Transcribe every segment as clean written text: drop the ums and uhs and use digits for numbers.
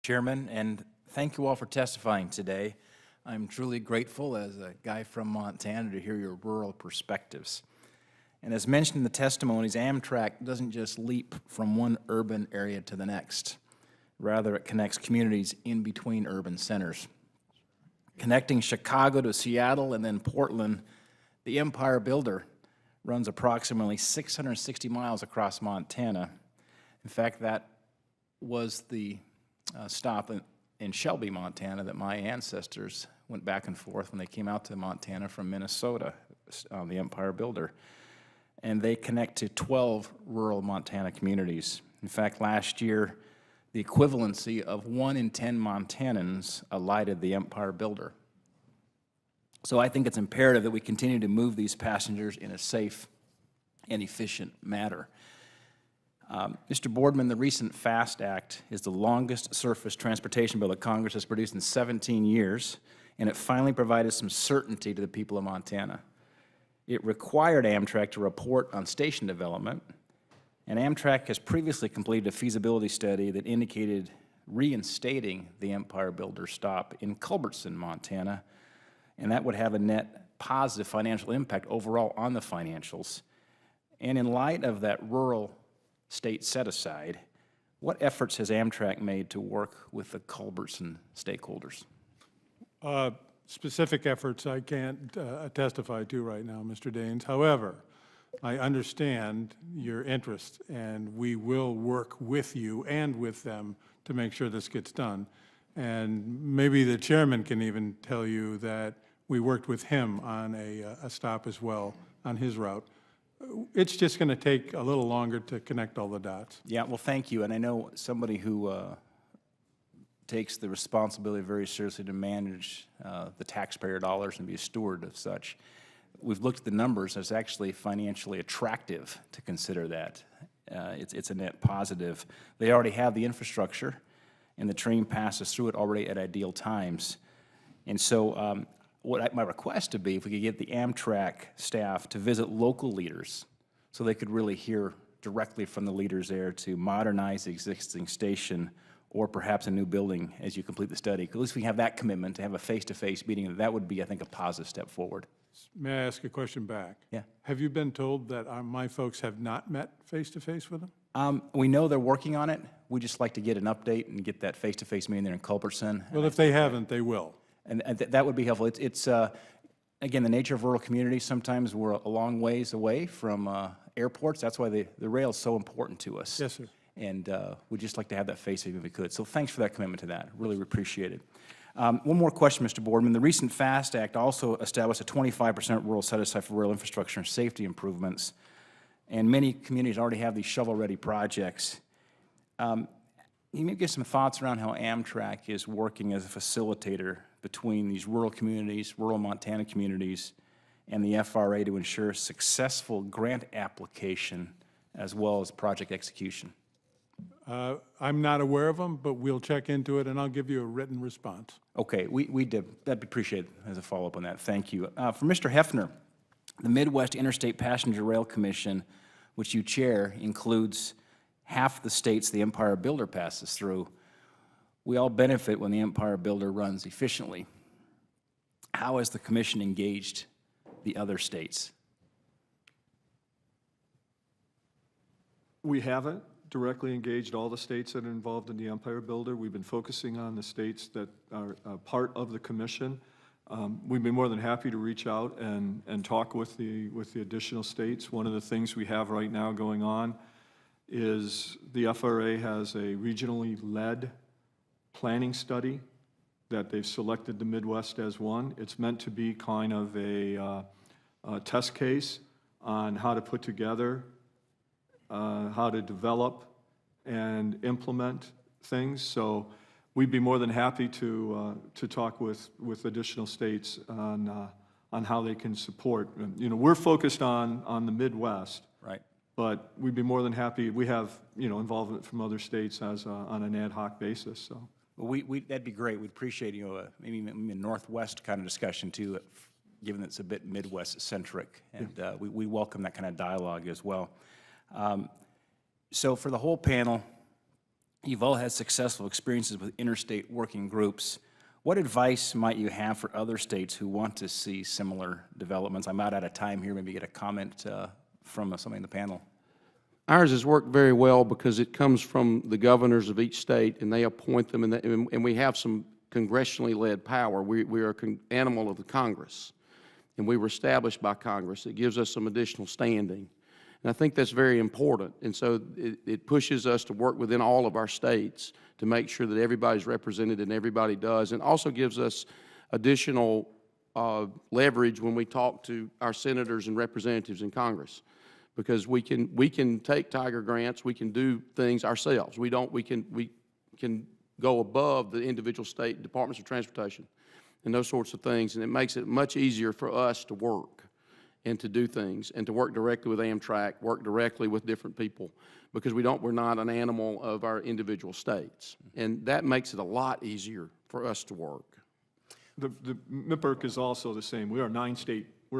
Chairman, and thank you all for testifying today. I'm truly grateful as a guy from Montana to hear your rural perspectives. And as mentioned in the testimonies, Amtrak doesn't just leap from one urban area to the next. Rather, it connects communities in between urban centers. Connecting Chicago to Seattle and then Portland, the Empire Builder runs approximately 660 miles across Montana. In fact, that was the stop in Shelby, Montana, that my ancestors went back and forth when they came out to Montana from Minnesota on the Empire Builder. And they connect to 12 rural Montana communities. In fact, last year, the equivalency of 1 in 10 Montanans alighted the Empire Builder. So I think it's imperative that we continue to move these passengers in a safe and efficient manner. Mr. Boardman, the recent FAST Act is the longest surface transportation bill that Congress has produced in 17 years, and it finally provided some certainty to the people of Montana. It required Amtrak to report on station development, and Amtrak has previously completed a feasibility study that indicated reinstating the Empire Builder stop in Culbertson, Montana, and that would have a net positive financial impact overall on the financials. And in light of that rural state set-aside, what efforts has Amtrak made to work with the Culbertson stakeholders? Specific efforts I can't testify to right now, Mr. Daines. However, I understand your interest, and we will work with you and with them to make sure this gets done. And maybe the chairman can even tell you that we worked with him on a stop as well on his route. It's just going to take a little longer to connect all the dots. Yeah, well, thank you. And I know somebody who takes the responsibility very seriously to manage the taxpayer dollars and be a steward of such. We've looked at the numbers. It's actually financially attractive to consider that. It's a net positive. They already have the infrastructure, and the train passes through it already at ideal times. And so my request would be if we could get the Amtrak staff to visit local leaders so they could really hear directly from the leaders there to modernize the existing station or perhaps a new building as you complete the study. At least we have that commitment to have a face-to-face meeting. That would be, I think, a positive step forward. May I ask a question back? Yeah. Have you been told that my folks have not met face-to-face with them? We know they're working on it. We'd just like to get an update and get that face-to-face meeting there in Culbertson. Well, if they haven't, they will. And that would be helpful. It's again, the nature of rural communities, sometimes we're a long ways away from airports. That's why the rail is so important to us. Yes, sir. And we'd just like to have that face if we could. So thanks for that commitment to that. Really appreciate it. One more question, Mr. Boardman. The recent FAST Act also established a 25% rural set-aside for rural infrastructure and safety improvements. And many communities already have these shovel-ready projects. Can you give some thoughts around how Amtrak is working as a facilitator between these rural communities, rural Montana communities, and the FRA to ensure successful grant application as well as project execution? I'm not aware of them, but we'll check into it, and I'll give you a written response. Okay, we did. That'd be appreciated as a follow-up on that. Thank you. For Mr. Hefner, the Midwest Interstate Passenger Rail Commission, which you chair, includes half the states the Empire Builder passes through. We all benefit when the Empire Builder runs efficiently. How has the commission engaged the other states? We haven't directly engaged all the states that are involved in the Empire Builder. We've been focusing on the states that are part of the commission. We'd be more than happy to reach out and talk with the additional states. One of the things we have right now going on is the FRA has a regionally led planning study that they've selected the Midwest as one. It's meant to be kind of a test case on how to put together, how to develop and implement things. So we'd be more than happy to talk with additional states on how they can support. You know, we're focused on the Midwest. Right. But we'd be more than happy. We have, involvement from other states as on an ad hoc basis. So, well, that'd be great. We'd appreciate maybe a Northwest kind of discussion too, given that it's a bit Midwest centric, and we welcome that kind of dialogue as well. So for the whole panel, You've all had successful experiences with interstate working groups. What advice might you have for other states who want to see similar developments? I'm out of time here, maybe get a comment from somebody in the panel. Ours has worked very well because it comes from the governors of each state, and they appoint them, and we have some congressionally led power. We are an animal of the Congress, and we were established by Congress. It gives us some additional standing, and I think that's very important. And so it pushes us to work within all of our states to make sure that everybody's represented and everybody does, and also gives us additional leverage when we talk to our senators and representatives in Congress. Because we can take Tiger grants, we can do things ourselves. We can go above the individual state departments of transportation and those sorts of things, and it makes it much easier for us to work and to do things and to work directly with Amtrak, work directly with different people, because we're not an animal of our individual states, and that makes it a lot easier for us to work. The MIPIRC is also the same. We're a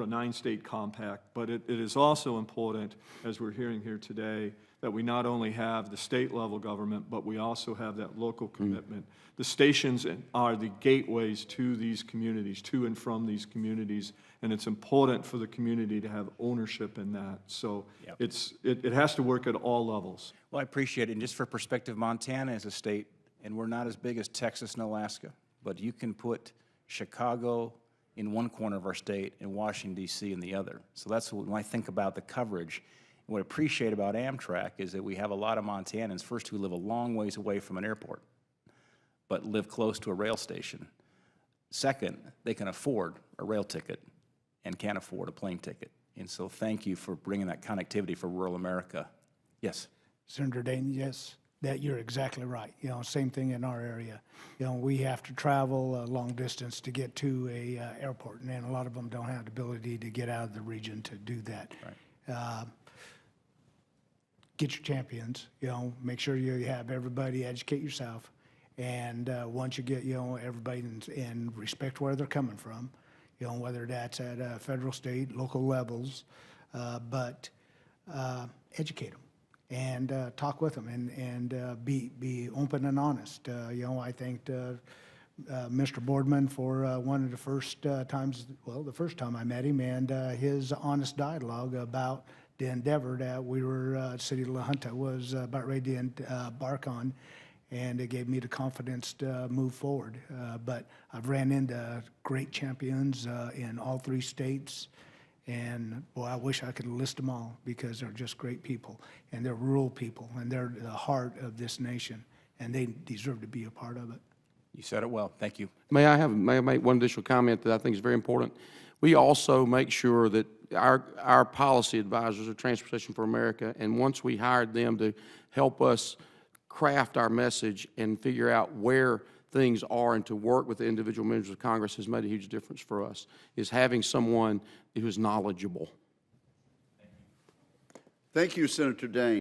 nine-state compact, but it is also important, as we're hearing here today, that we not only have the state-level government, but we also have that local commitment. The stations are the gateways to these communities, to and from these communities, and it's important for the community to have ownership in that. So it has to work at all levels. Well, I appreciate it. And just for perspective, Montana is a state, and we're not as big as Texas and Alaska, but you can put Chicago in one corner of our state and Washington, D.C. in the other. So that's when I think about the coverage. What I appreciate about Amtrak is that we have a lot of Montanans, first, who live a long ways away from an airport, but live close to a rail station. Second, they can afford a rail ticket and can't afford a plane ticket. And so thank you for bringing that connectivity for rural America. Yes? Senator Daines, yes, that you're exactly right. You know, same thing in our area. You know, we have to travel a long distance to get to a airport, and a lot of them don't have the ability to get out of the region to do that. Right. Get your champions, you know, make sure you have everybody, educate yourself, and once you get, you know, everybody and respect where they're coming from, you know, whether that's at federal, state, local levels, but educate them. And talk with them and be open and honest. You know, I thanked Mr. Boardman for one of the first times, well, the first time I met him, and his honest dialogue about the endeavor that we were, City of La Junta was about ready to embark on, and it gave me the confidence to move forward. But I've ran into great champions in all three states. And, boy, I wish I could list them all, because they're just great people, and they're rural people, and they're the heart of this nation, and they deserve to be a part of it. You said it well. Thank you. May I make one additional comment that I think is very important? We also make sure that our policy advisors are Transportation for America, and once we hired them to help us craft our message and figure out where things are and to work with the individual members of Congress has made a huge difference for us, is having someone who is knowledgeable. Thank you, Senator Daines.